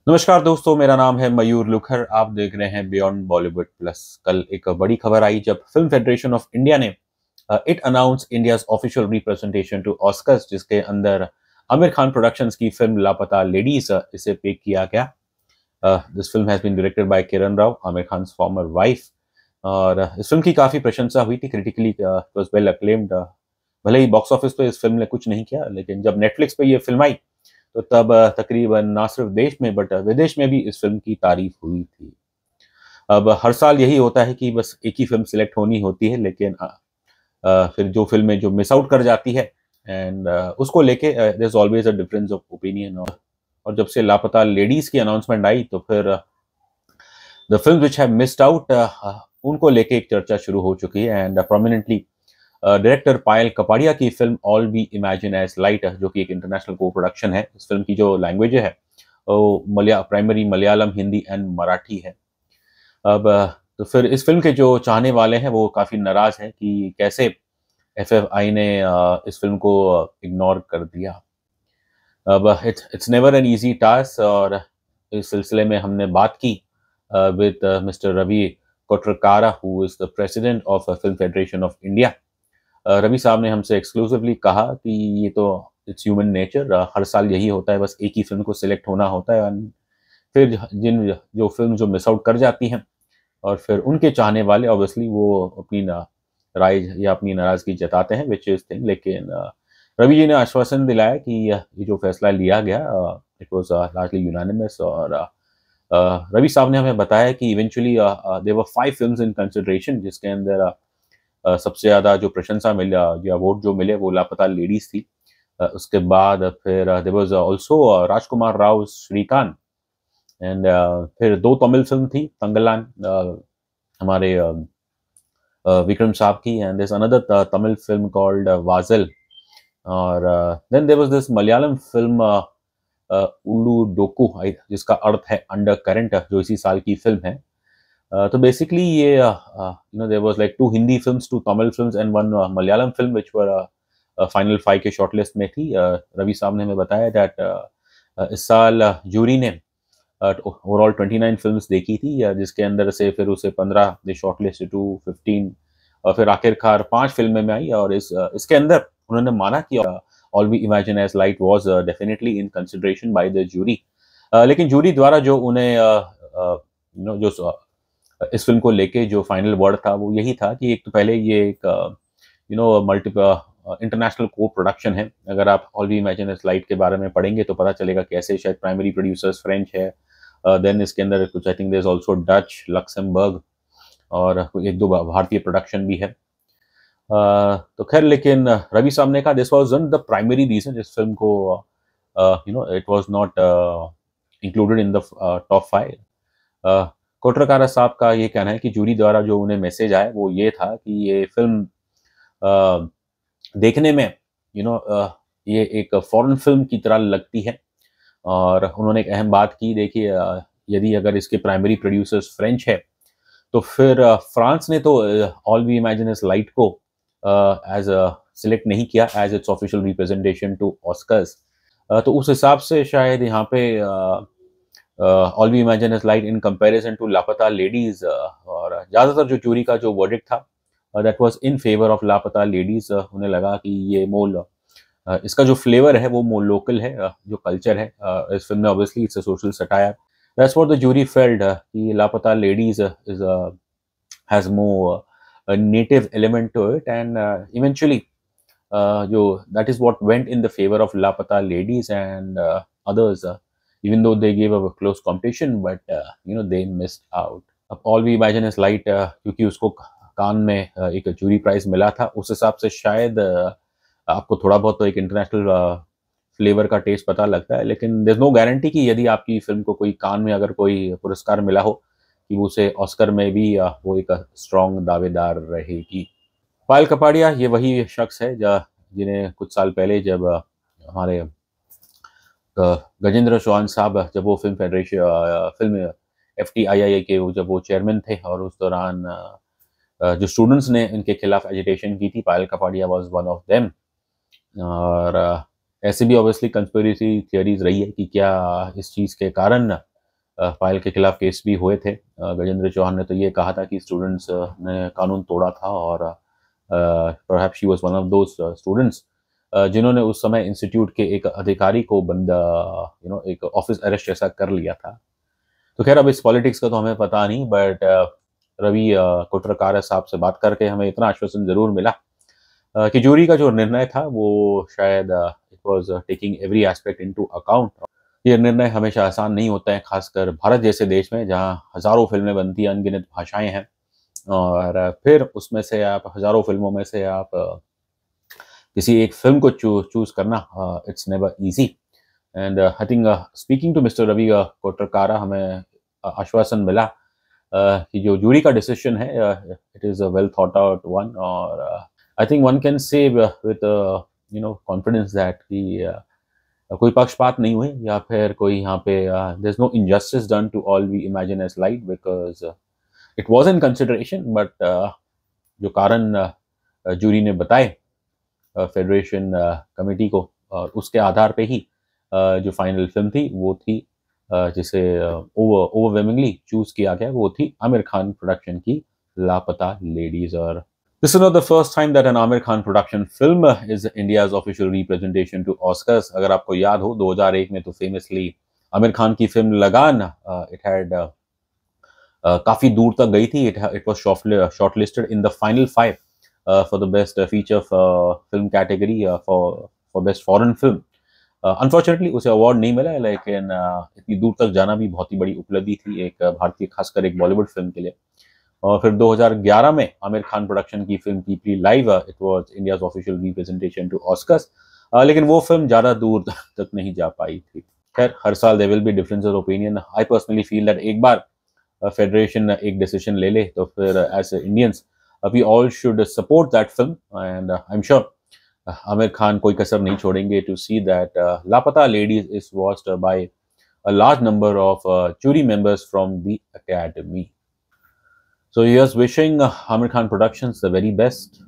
नमस्कार दोस्तों, मेरा नाम है मयूर लुखर। आप देख रहे हैं बियॉन्ड बॉलीवुड प्लस। कल एक बड़ी खबर आई जब फिल्म फेडरेशन ऑफ इंडिया ने it announce India's official representation to Oscars, जिसके अंदर आमिर खान प्रोडक्शंस की फिल्म लापता लेडीज इसे पिक किया गया। This film has been directed by Kiran Rao, Aamir Khan former wife. और इस फिल्म की काफ़ी प्रशंसा हुई थी, क्रिटिकली वाज वेल अक्लेम्ड। भले ही बॉक्स ऑफिस पे इस फिल्म ने कुछ नहीं किया, लेकिन जब नेटफ्लिक्स पे ये फिल्म आई तो तब तकरीबन ना सिर्फ देश में बट विदेश में भी इस फिल्म की तारीफ हुई थी। अब हर साल यही होता है कि बस एक ही फिल्म सिलेक्ट होनी होती है, लेकिन फिर जो फिल्में जो मिस आउट कर जाती है एंड उसको लेके there is always a difference of opinion. और जब से लापता लेडीज की अनाउंसमेंट आई तो फिर the film which have missed out उनको लेके एक चर्चा शुरू हो चुकी है। And prominently director Payal Kapadia की film all we imagine as light, जो कि एक इंटरनेशनल को प्रोडक्शन है। इस फिल्म की जो लैंग्वेज है वो प्राइमरी मलयालम, हिंदी एंड मराठी है। अब तो फिर इस फिल्म के जो चाहने वाले हैं वो काफ़ी नाराज़ हैं कि कैसे एफएफआई ने इस फिल्म को इग्नोर कर दिया। अब it's never an easy task, और इस सिलसिले में हमने बात की with mister Ravi Kotarakara, who is the president of film federation of India. Ravi साहब ने हमसे एक्सक्लूसिवली कहा कि ये तो इट्स ह्यूमन नेचर, हर साल यही होता है, बस एक ही फिल्म को सिलेक्ट होना होता है। और फिर जिन जो फिल्म जो मिस आउट कर जाती हैं और फिर उनके चाहने वाले ऑब्वियसली वो अपनी राय या अपनी नाराज़गी जताते हैं, विच इज़ थिंग। लेकिन रवि जी ने आश्वासन दिलाया कि ये जो फैसला लिया गया इट वाज लार्जली यूनानिमस। और रवि साहब ने हमें बताया कि eventually there were 5 films in consideration, जिसके अंदर सबसे ज़्यादा जो प्रशंसा मिला या वोट जो मिले वो लापता लेडीज़ थी। उसके बाद फिर there was also Rajkummar Rao Srikanth. And फिर 2 तमिल फ़िल्म थी, तंगलान हमारे विक्रम साहब की, and there is another Tamil film called Vazhal. और then there was this Malayalam film Ullozhukku, जिसका अर्थ है अंडर करंट, जो इसी साल की फ़िल्म है। तो बेसिकली ये there was like 2 Hindi films, 2 Tamil films and 1 Malayalam film which were final 5 के शॉर्टलिस्ट में थी। रवि साहब ने हमें बताया दैट इस साल जूरी ने ओवरऑल 29 फिल्म्स देखी थी, जिसके अंदर से फिर उसे 15 दे शॉर्टलिस्ट टू 15, और फिर आखिरकार 5 फिल्में में आई। और इसके अंदर उन्होंने माना कि all we imagine as light was definitely in consideration by the jury. लेकिन जूरी द्वारा जो उन्हें जो इस फ़िल्म को लेके जो फाइनल वर्ड था वो यही था कि एक तो पहले ये एक इंटरनेशनल को-प्रोडक्शन है। अगर आप all we imagine is light के बारे में पढ़ेंगे तो पता चलेगा कैसे शायद प्राइमरी प्रोड्यूसर्स फ्रेंच है। देन इसके अंदर कुछ I think there is also Dutch, Luxembourg और 1-2 भारतीय प्रोडक्शन भी है। तो ख़ैर, लेकिन रवि साहब ने कहा this was one the primary reason इस फ़िल्म को it was not included in the top 5। अ, कोटरकारा साहब का ये कहना है कि जूरी द्वारा जो उन्हें मैसेज आया वो ये था कि ये फ़िल्म देखने में ये एक फ़ॉरेन फ़िल्म की तरह लगती है। और उन्होंने एक अहम बात की, देखिए यदि अगर इसके प्राइमरी प्रोड्यूसर्स फ्रेंच है तो फिर फ्रांस ने तो all we imagine is light को एज़ सेलेक्ट नहीं किया as its official representation to Oscars. तो उस हिसाब से शायद यहाँ पे all we imagine is light in comparison to Laapataa ladies, और ज़्यादातर जो जूरी का जो वर्डिक्ट था that was in favour of Laapataa ladies. उन्हें लगा कि ये मोल इसका जो फ्लेवर है वो मोर लोकल है, जो कल्चर है इस फिल्म में obviously it's a social satire. That's what the jury felt कि Laapataa ladies is has more native element to it. And eventually जो that is what went in the favour of Laapataa ladies and others, even though they gave a close competition, but they missed out. अब all we imagine is light क्योंकि उसको कान में एक jury prize मिला था, उस हिसाब से शायद आपको थोड़ा बहुत तो एक इंटरनेशनल फ्लेवर का टेस्ट पता लगता है। लेकिन देयर नो गारंटी कि यदि आपकी फिल्म को कोई कान में अगर कोई पुरस्कार मिला हो कि वो उसे ऑस्कर में भी वो एक स्ट्रॉन्ग दावेदार रहेगी। पायल कपाड़िया ये वही शख्स है जिन्हें कुछ साल पहले जब हमारे गजेंद्र चौहान साहब जब वो फिल्म एफटीआईआई के जब वो चेयरमैन थे, और उस दौरान जो स्टूडेंट्स ने इनके खिलाफ एजिटेशन की थी, Payal Kapadia was one of them. और ऐसे भी ऑब्वियसली कंस्पिरेसी थियरीज रही है कि क्या इस चीज़ के कारण पायल के खिलाफ केस भी हुए थे। गजेंद्र चौहान ने तो ये कहा था कि स्टूडेंट्स ने कानून तोड़ा था और perhaps she was one of those students जिन्होंने उस समय इंस्टीट्यूट के एक अधिकारी को एक ऑफिस अरेस्ट जैसा कर लिया था। तो खैर अब इस पॉलिटिक्स का तो हमें पता नहीं, बट रवि कोटरकार साहब से बात करके हमें इतना आश्वासन जरूर मिला कि जूरी का जो निर्णय था वो शायद it was taking every aspect into account. ये निर्णय हमेशा आसान नहीं होता है, खासकर भारत जैसे देश में जहां हजारों फिल्में बनती हैं, अनगिनत भाषाएं हैं, और फिर उसमें से आप हजारों फिल्मों में से आप किसी एक फिल्म को चूज करना, it's never easy. And I think speaking to mister Ravi Kotarakara हमें आश्वासन मिला कि जो जूरी का डिसीजन है it is a well thought out one, और I think one can say with confidence that कि कोई पक्षपात नहीं हुए या फिर कोई यहाँ पे there is no injustice done to all we imagine as light, because it was in consideration, but जो कारण जूरी ने बताए फेडरेशन कमेटी को, और उसके आधार पे ही जो फाइनल फिल्म थी वो थी जिसे ओवरवेलमिंगली चूज किया गया, वो थी आमिर खान प्रोडक्शन की लापता लेडीज। और this is not the first time that an Amir Khan production film is India's official representation to Oscars. अगर आपको याद हो 2001 में तो फेमसली आमिर खान की फिल्म लगान इट हैड काफी दूर तक गई थी। It was shortlisted in the final 5 for the best feature film category for best foreign film. Unfortunately उसे अवार्ड नहीं मिला, लेकिन इतनी दूर तक जाना भी बहुत ही बड़ी उपलब्धि थी एक भारतीय, खासकर एक बॉलीवुड फिल्म के लिए। और फिर 2011 में आमिर खान प्रोडक्शन की फिल्म की Peepli live it was India's official representation to Oscars, लेकिन वो फिल्म ज़्यादा दूर तक नहीं जा पाई थी। खैर हर साल there will be differences of opinion. I personally feel that एक बार फेडरेशन एक डिसीजन ले ले तो फिर as Indians we all should support that film, and I am sure Aamir Khan कोई कसर नहीं छोड़ेंगे to see that Laapataa ladies is watched by a large number of jury members from the academy. So here's wishing Amir Khan Productions the very best.